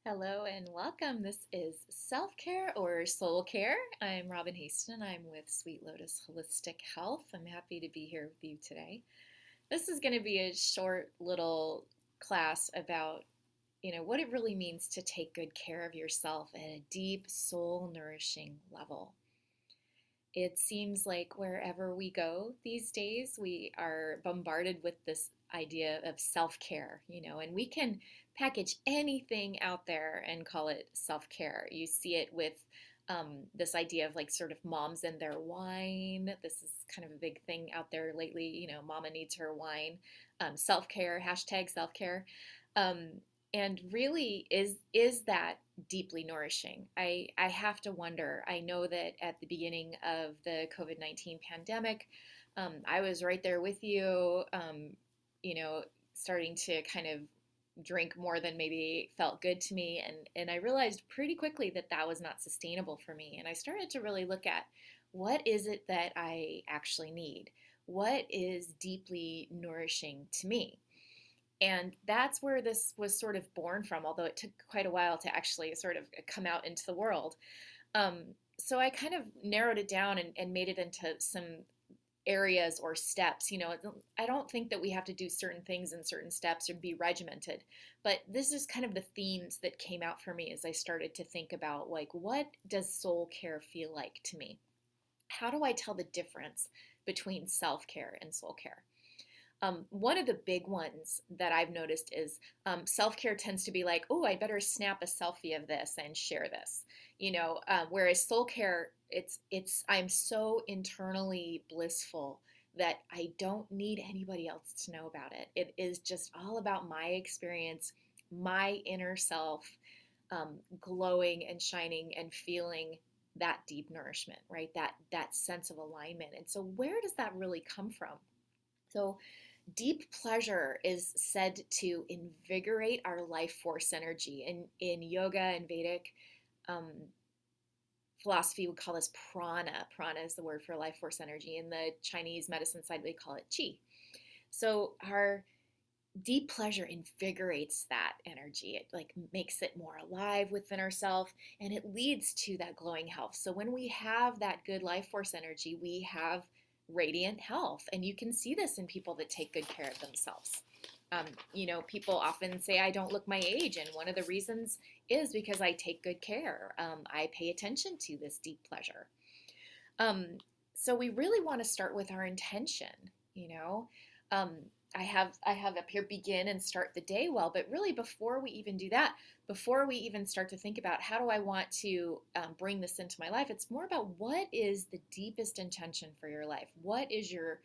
Hello and welcome. This is Self Care or Soul Care. I'm Robyn Haston. I'm with Sweet Lotus Holistic Health. I'm happy to be here with you today. This is going to be a short little class about, what it really means to take good care of yourself at a deep, soul nourishing level. It seems like wherever we go these days, we are bombarded with this idea of self care, and we can package anything out there and call it self care. You see it with this idea of like sort of moms and their wine. This is kind of a big thing out there lately. Mama needs her wine. Self care, hashtag self care. Um, and really, is that deeply nourishing? I have to wonder. I know that at the beginning of the COVID-19 pandemic, I was right there with you, you know, starting to kind of drink more than maybe felt good to me. And I realized pretty quickly that that was not sustainable for me. And I started to really look at what is it that I actually need? What is deeply nourishing to me? And that's where this was sort of born from, although it took quite a while to actually sort of come out into the world. Um, so I kind of narrowed it down and made it into some areas or steps. I don't think that we have to do certain things in certain steps or be regimented, but this is kind of the themes that came out for me as I started to think about, like, what does soul care feel like to me? How do I tell the difference between self care and soul care? One of the big ones that I've noticed is self care tends to be like, oh, I better snap a selfie of this and share this, whereas soul care, it's I'm so internally blissful that I don't need anybody else to know about it. It is just all about my experience, my inner self, glowing and shining and feeling that deep nourishment, right? That sense of alignment. And so, where does that really come from? So, deep pleasure is said to invigorate our life force energy. In yoga and Vedic um, philosophy, we call this prana. Prana is the word for life force energy. In the Chinese medicine side, they call it qi. So our deep pleasure invigorates that energy. It like makes it more alive within ourselves, and it leads to that glowing health. So when we have that good life force energy, we have radiant health. And you can see this in people that take good care of themselves. People often say, I don't look my age. And one of the reasons is because I take good care. I pay attention to this deep pleasure. Um, so we really want to start with our intention, you know. Um, I have up here begin and start the day well, but really before we even do that, before we even start to think about how do I want to bring this into my life, it's more about what is the deepest intention for your life. What is your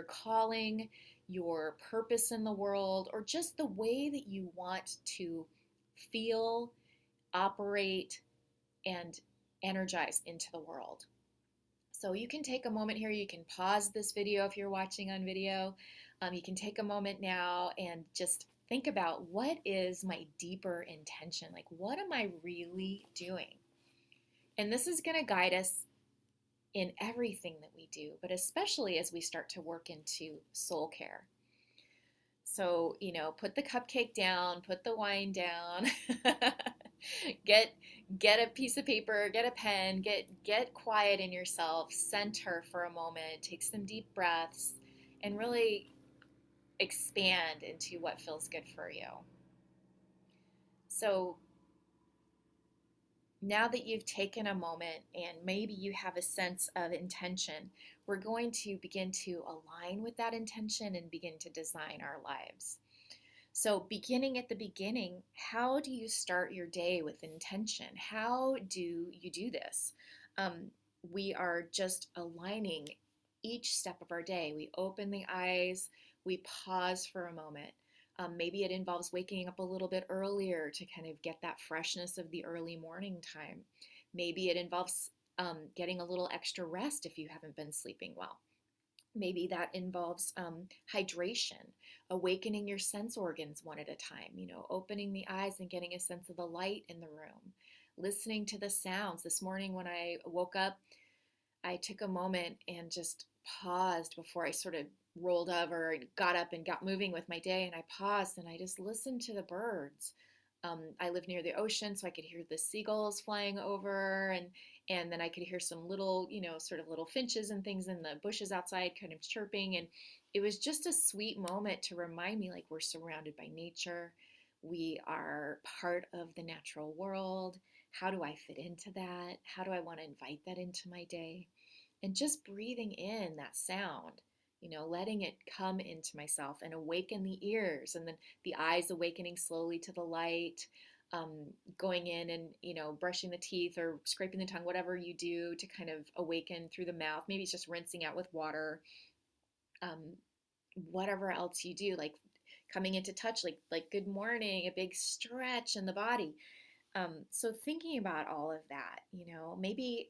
calling, your purpose in the world, or just the way that you want to feel, operate, and energize into the world. So you can take a moment here. You can pause this video if you're watching on video. You can take a moment now and just think about, what is my deeper intention? Like, what am I really doing? And this is going to guide us in everything that we do, but especially as we start to work into soul care. So, put the cupcake down, put the wine down, get get a piece of paper, get a pen, get quiet in yourself, center for a moment, take some deep breaths, and really expand into what feels good for you. So, now that you've taken a moment and maybe you have a sense of intention, we're going to begin to align with that intention and begin to design our lives. So, beginning at the beginning, how do you start your day with intention? How do you do this? We are just aligning each step of our day. We open the eyes, we pause for a moment. Maybe it involves waking up a little bit earlier to kind of get that freshness of the early morning time. Maybe it involves getting a little extra rest if you haven't been sleeping well. Maybe that involves hydration, awakening your sense organs one at a time, opening the eyes and getting a sense of the light in the room, listening to the sounds. This morning when I woke up, I took a moment and just paused before I sort of rolled over and got up and got moving with my day. And I paused and I just listened to the birds. I live near the ocean, so I could hear the seagulls flying over, and then I could hear some little, sort of little finches and things in the bushes outside kind of chirping. And it was just a sweet moment to remind me like we're surrounded by nature. We are part of the natural world. How do I fit into that? How do I want to invite that into my day? And just breathing in that sound, letting it come into myself and awaken the ears, and then the eyes awakening slowly to the light, going in and, brushing the teeth or scraping the tongue, whatever you do to kind of awaken through the mouth. Maybe it's just rinsing out with water. Um, Whatever else you do, like coming into touch, like good morning, a big stretch in the body. So thinking about all of that, maybe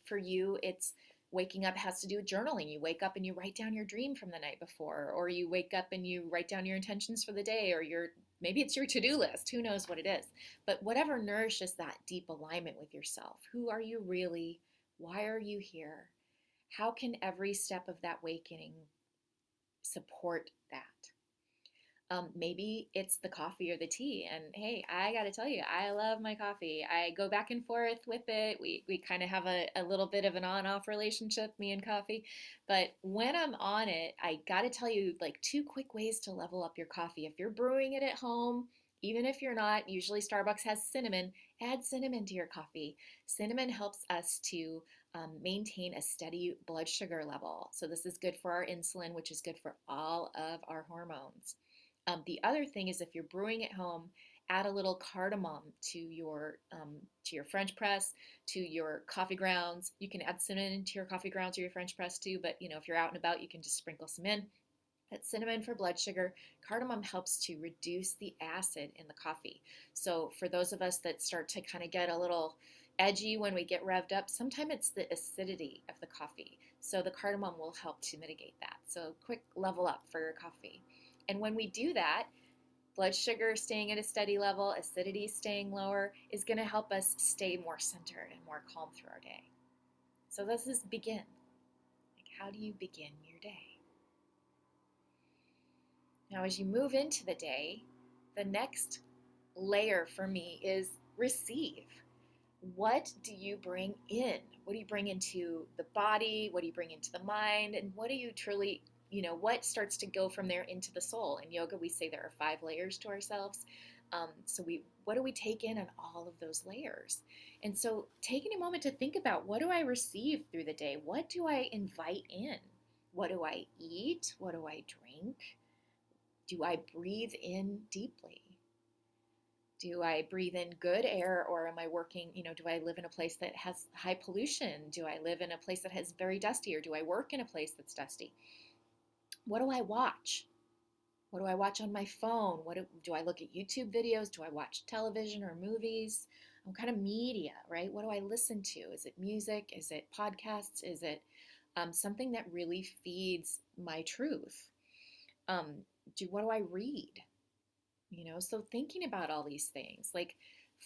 for you, it's waking up has to do with journaling. You wake up and you write down your dream from the night before, or you wake up and you write down your intentions for the day, or maybe it's your to-do list. Who knows what it is? But whatever nourishes that deep alignment with yourself. Who are you really? Why are you here? How can every step of that awakening support that? Maybe it's the coffee or the tea. And hey, I got to tell you, I love my coffee. I go back and forth with it. We kind of have a little bit of an on off relationship, me and coffee. But when I'm on it, I got to tell you, like, two quick ways to level up your coffee. If you're brewing it at home, even if you're not, usually Starbucks has cinnamon, add cinnamon to your coffee. Cinnamon helps us to maintain a steady blood sugar level. So, this is good for our insulin, which is good for all of our hormones. The other thing is if you're brewing at home, add a little cardamom to your French press, to your coffee grounds. You can add cinnamon to your coffee grounds or your French press too, but if you're out and about, you can just sprinkle some in. That's cinnamon for blood sugar. Cardamom helps to reduce the acid in the coffee. So for those of us that start to kind of get a little edgy when we get revved up, sometimes it's the acidity of the coffee. So the cardamom will help to mitigate that. So quick level up for your coffee. And when we do that, blood sugar staying at a steady level, acidity staying lower, is going to help us stay more centered and more calm through our day. So this is begin. Like, how do you begin your day? Now, as you move into the day, the next layer for me is receive. What do you bring in? What do you bring into the body? What do you bring into the mind? And what do you truly, what starts to go from there into the soul? In yoga, we say there are 5 layers to ourselves. What do we take in on all of those layers? And so taking a moment to think about, what do I receive through the day? What do I invite in? What do I eat? What do I drink? Do I breathe in deeply? Do I breathe in good air, or am I working, do I live in a place that has high pollution? Do I live in a place that has very dusty, or do I work in a place that's dusty? What do I watch? What do I watch on my phone? Do I look at YouTube videos? Do I watch television or movies? What kind of media, right? What do I listen to? Is it music? Is it podcasts? Is it something that really feeds my truth? What do I read? So thinking about all these things, like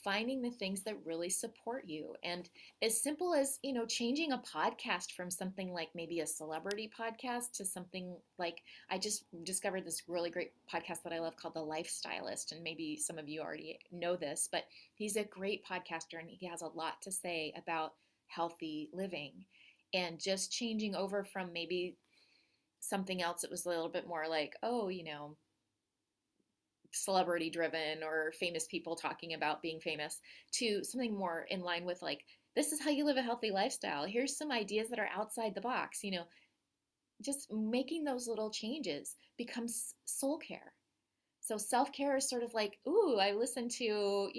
finding the things that really support you. And as simple as, changing a podcast from something like maybe a celebrity podcast to something like, I just discovered this really great podcast that I love called The Lifestylist. And maybe some of you already know this, but he's a great podcaster and he has a lot to say about healthy living. And just changing over from maybe something else that was a little bit more like, oh, celebrity driven or famous people talking about being famous, to something more in line with, like, this is how you live a healthy lifestyle. Here's some ideas that are outside the box. Just making those little changes becomes soul care. So self-care is sort of like, ooh, I listened to,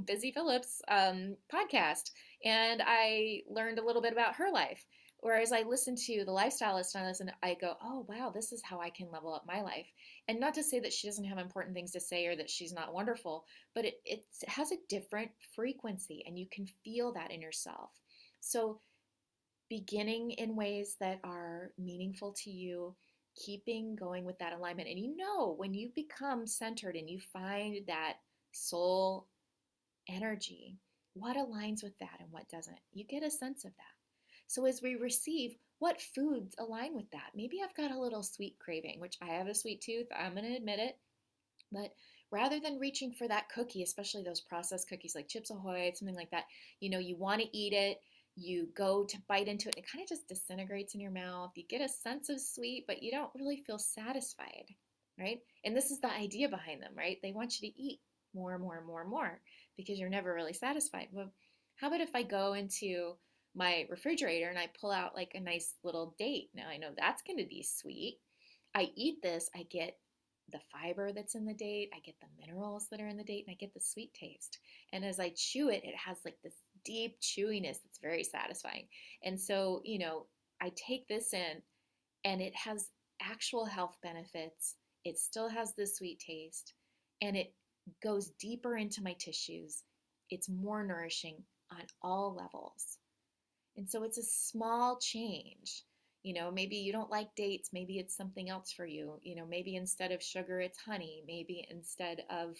Busy Phillips' podcast, and I learned a little bit about her life. Whereas I listen to The Lifestylist and I go, oh, wow, this is how I can level up my life. And not to say that she doesn't have important things to say or that she's not wonderful, but it has a different frequency, and you can feel that in yourself. So beginning in ways that are meaningful to you, keeping going with that alignment. And when you become centered and you find that soul energy, what aligns with that and what doesn't, you get a sense of that. So as we receive, what foods align with that? Maybe I've got a little sweet craving, which I have a sweet tooth, I'm going to admit it. But rather than reaching for that cookie, especially those processed cookies like Chips Ahoy, something like that, you want to eat it, you go to bite into it, and it kind of just disintegrates in your mouth. You get a sense of sweet, but you don't really feel satisfied, right? And this is the idea behind them, right? They want you to eat more and more and more and more because you're never really satisfied. Well, how about if I go into my refrigerator and I pull out like a nice little date? Now I know that's going to be sweet. I eat this, I get the fiber that's in the date, I get the minerals that are in the date, and I get the sweet taste. And as I chew it, it has like this deep chewiness that's very satisfying. And so, I take this in and it has actual health benefits. It still has the sweet taste and it goes deeper into my tissues. It's more nourishing on all levels. And so it's a small change. Maybe you don't like dates, maybe it's something else for you. Maybe instead of sugar, it's honey. Maybe instead of,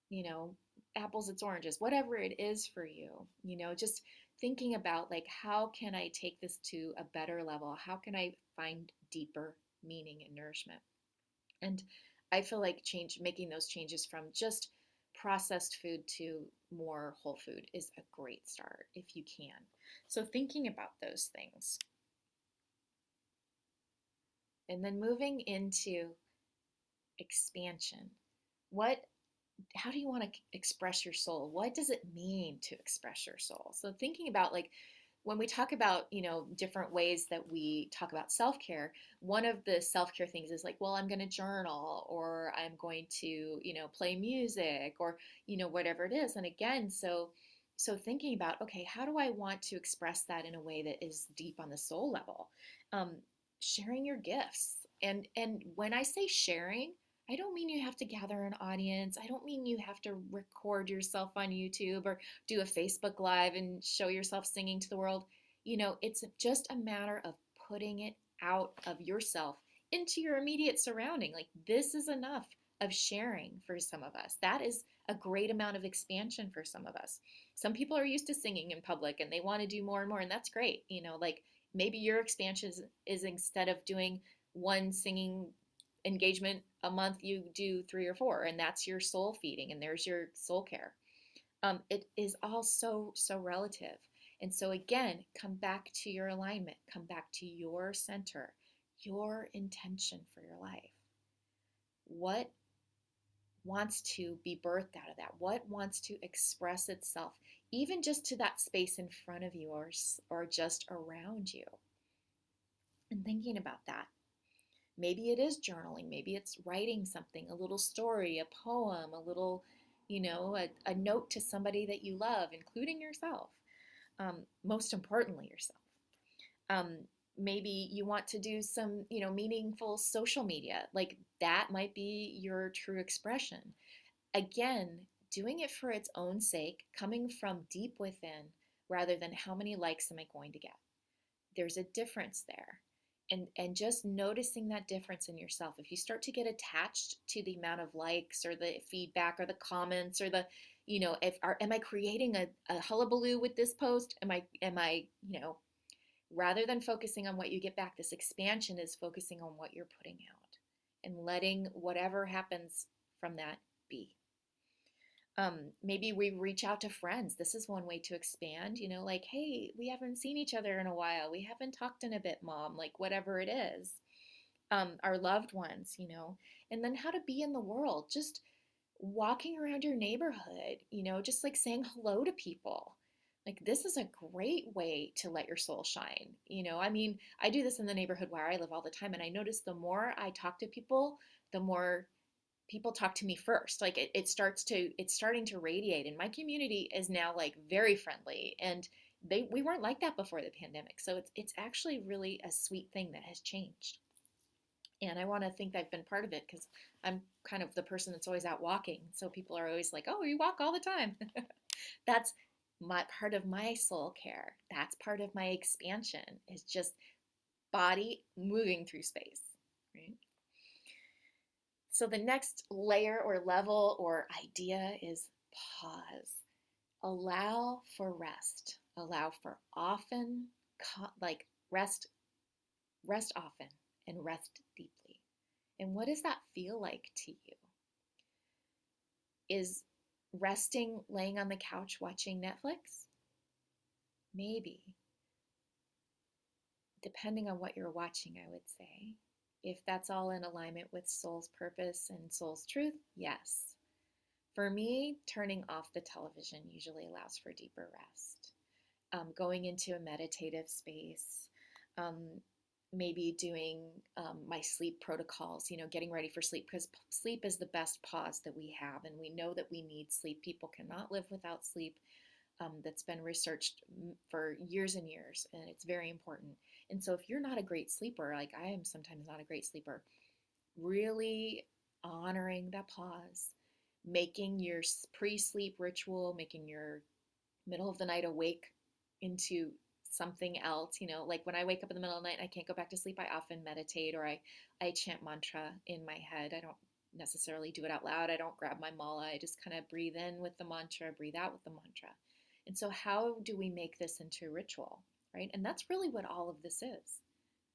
you know, apples, it's oranges. Whatever it is for you, just thinking about like, how can I take this to a better level? How can I find deeper meaning and nourishment? And I feel like making those changes from just processed food to more whole food is a great start if you can. So thinking about those things. And then moving into expansion. What How do you want to express your soul? What does it mean to express your soul? So thinking about like when we talk about, different ways that we talk about self-care, one of the self-care things is like, well, I'm going to journal or I'm going to, play music or, whatever it is. And again, so thinking about, okay, how do I want to express that in a way that is deep on the soul level? Um, Sharing your gifts. And when I say sharing, I don't mean you have to gather an audience. I don't mean you have to record yourself on YouTube or do a Facebook Live and show yourself singing to the world. It's just a matter of putting it out of yourself into your immediate surrounding. Like, this is enough of sharing for some of us. That is a great amount of expansion for some of us. Some people are used to singing in public and they want to do more and more, and that's great. Like maybe your expansion is instead of doing one singing engagement a month, you do 3 or 4, and that's your soul feeding, and there's your soul care. It is all so relative. And so again, come back to your alignment, come back to your center, your intention for your life. What wants to be birthed out of that? What wants to express itself, even just to that space in front of you or just around you? And thinking about that. Maybe it is journaling. Maybe it's writing something, a little story, a poem, a little, a note to somebody that you love, including yourself. Most importantly, yourself. Um, Maybe you want to do some, meaningful social media. Like that might be your true expression. Again, doing it for its own sake, coming from deep within, rather than how many likes am I going to get. There's a difference there. And just noticing that difference in yourself. If you start to get attached to the amount of likes or the feedback or the comments or the, am I creating a hullabaloo with this post? Am I, rather than focusing on what you get back, this expansion is focusing on what you're putting out and letting whatever happens from that be. Maybe we reach out to friends. This is one way to expand, like, hey, we haven't seen each other in a while. We haven't talked in a bit, mom, like whatever it is. Our loved ones, and then how to be in the world, just walking around your neighborhood, just like saying hello to people. Like, this is a great way to let your soul shine. I mean, I do this in the neighborhood where I live all the time, and I notice the more I talk to people, the more people talk to me first. Like it's starting to radiate, and my community is now like very friendly, and we weren't like that before the pandemic. So it's actually really a sweet thing that has changed. And I want to think I've been part of it because I'm kind of the person that's always out walking. So people are always like, oh, you walk all the time. That's my part of my soul care. That's part of my expansion, is just body moving through space, right? So the next layer or level or idea is pause. Allow for rest. Allow for often, like rest often and rest deeply. And what does that feel like to you? Is resting, laying on the couch watching Netflix? Maybe. Depending on what you're watching, I would say. If that's all in alignment with soul's purpose and soul's truth, yes. For me, turning off the television usually allows for deeper rest. Going into a meditative space, um, maybe doing my sleep protocols, getting ready for sleep, because sleep is the best pause that we have, and we know that we need sleep. People cannot live without sleep. That's been researched for years and years, and it's very important. And so, if you're not a great sleeper, like I am sometimes not a great sleeper, really honoring that pause, making your pre sleep ritual, making your middle of the night awake into something else. Like when I wake up in the middle of the night and I can't go back to sleep, I often meditate, or I chant mantra in my head. I don't necessarily do it out loud. I don't grab my mala. I just kind of breathe in with the mantra, breathe out with the mantra. And so, how do we make this into a ritual, right? And that's really what all of this is.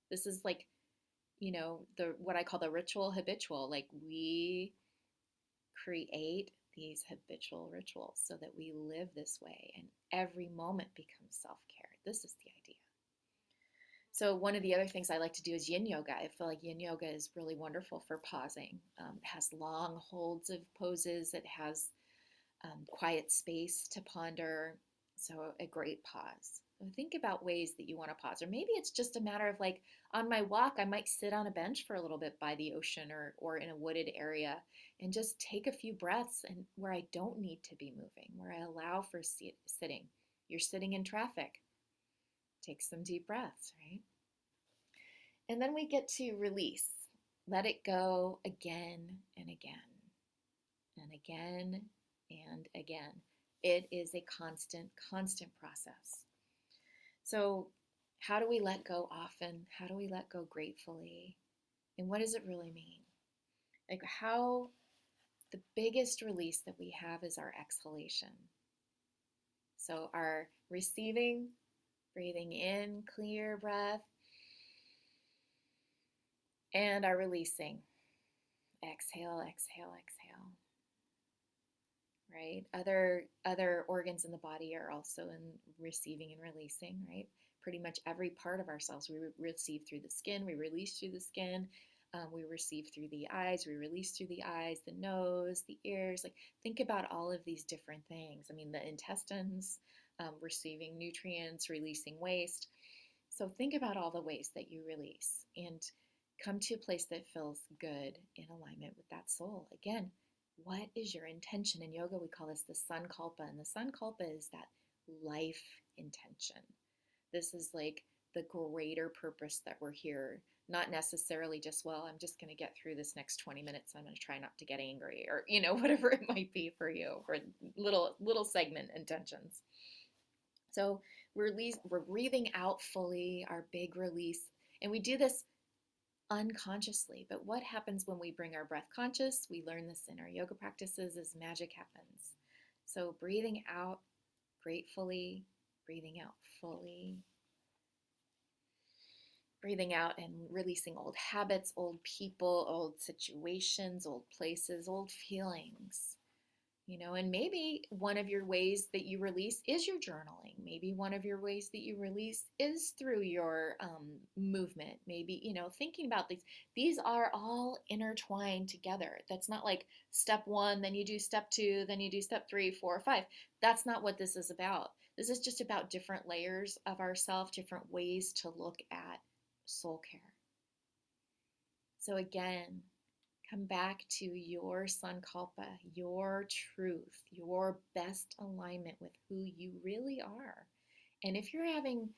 This is like, the what I call the ritual habitual. Like we create these habitual rituals so that we live this way, and every moment becomes self-care. This is the idea. So one of the other things I like to do is yin yoga. I feel like yin yoga is really wonderful for pausing. It has long holds of poses. It has quiet space to ponder. So a great pause. So think about ways that you want to pause. Or maybe it's just a matter of like on my walk, I might sit on a bench for a little bit by the ocean or in a wooded area and just take a few breaths, and where I don't need to be moving, where I allow for sitting. You're sitting in traffic. Take some deep breaths, right? And then we get to release. Let it go again and again and again and again. It is a constant, constant process. So, how do we let go often? How do we let go gratefully? And what does it really mean? Like, how the biggest release that we have is our exhalation. So, our receiving, breathing in, clear breath, and our releasing. Exhale, exhale, exhale. Right? Other organs in the body are also in receiving and releasing, right? Pretty much every part of ourselves. We receive through the skin, we release through the skin, we receive through the eyes, we release through the eyes, the nose, the ears. Like, think about all of these different things. I mean, the intestines, receiving nutrients, releasing waste. So think about all the ways that you release and come to a place that feels good in alignment with that soul. Again, what is your intention? In yoga, we call this the sankalpa, and the sankalpa is that life intention. This is like the greater purpose that we're here, not necessarily just, well, I'm just going to get through this next 20 minutes. I'm going to try not to get angry, or, whatever it might be for you, or little segment intentions. So we're breathing out fully, our big release, and we do this unconsciously. But what happens when we bring our breath conscious? We learn this in our yoga practices, is magic happens. So breathing out gratefully, breathing out fully, breathing out and releasing old habits, old people, old situations, old places, old feelings. And maybe one of your ways that you release is your journaling. Maybe one of your ways that you release is through your movement. Maybe, thinking about these are all intertwined together. That's not like step one, then you do step two, then you do step 3, 4, 5. That's not what this is about. This is just about different layers of ourselves, different ways to look at soul care. So again, come back to your sankalpa, your truth, your best alignment with who you really are. And if you're having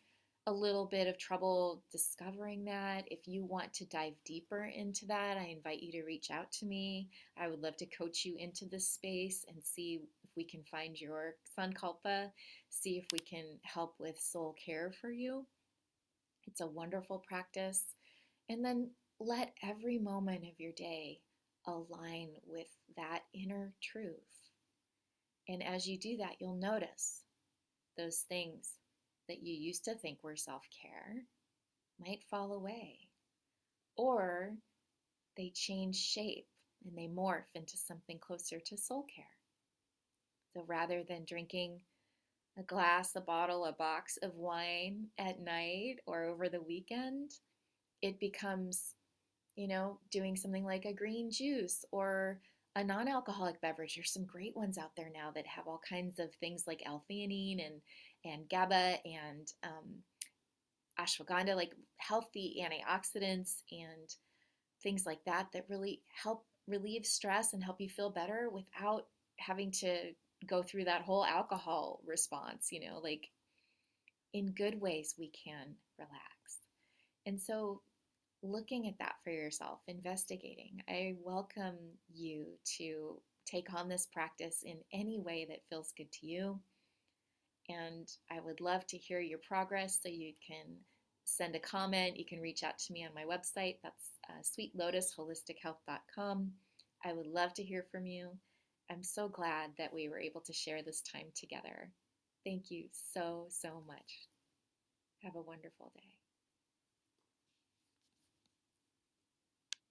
a little bit of trouble discovering that, if you want to dive deeper into that, I invite you to reach out to me. I would love to coach you into this space and see if we can find your sankalpa, see if we can help with soul care for you. It's a wonderful practice. And then let every moment of your day align with that inner truth. And as you do that, you'll notice those things that you used to think were self-care might fall away, or they change shape and they morph into something closer to soul care. So rather than drinking a glass, a bottle, a box of wine at night or over the weekend, it becomes, doing something like a green juice or a non alcoholic beverage. There's some great ones out there now that have all kinds of things like L-theanine and GABA and ashwagandha, like healthy antioxidants and things like that that really help relieve stress and help you feel better without having to go through that whole alcohol response, like in good ways we can relax. And so looking at that for yourself, investigating, I welcome you to take on this practice in any way that feels good to you. And I would love to hear your progress, so you can send a comment. You can reach out to me on my website. That's sweetlotusholistichealth.com. I would love to hear from you. I'm so glad that we were able to share this time together. Thank you so, so much. Have a wonderful day.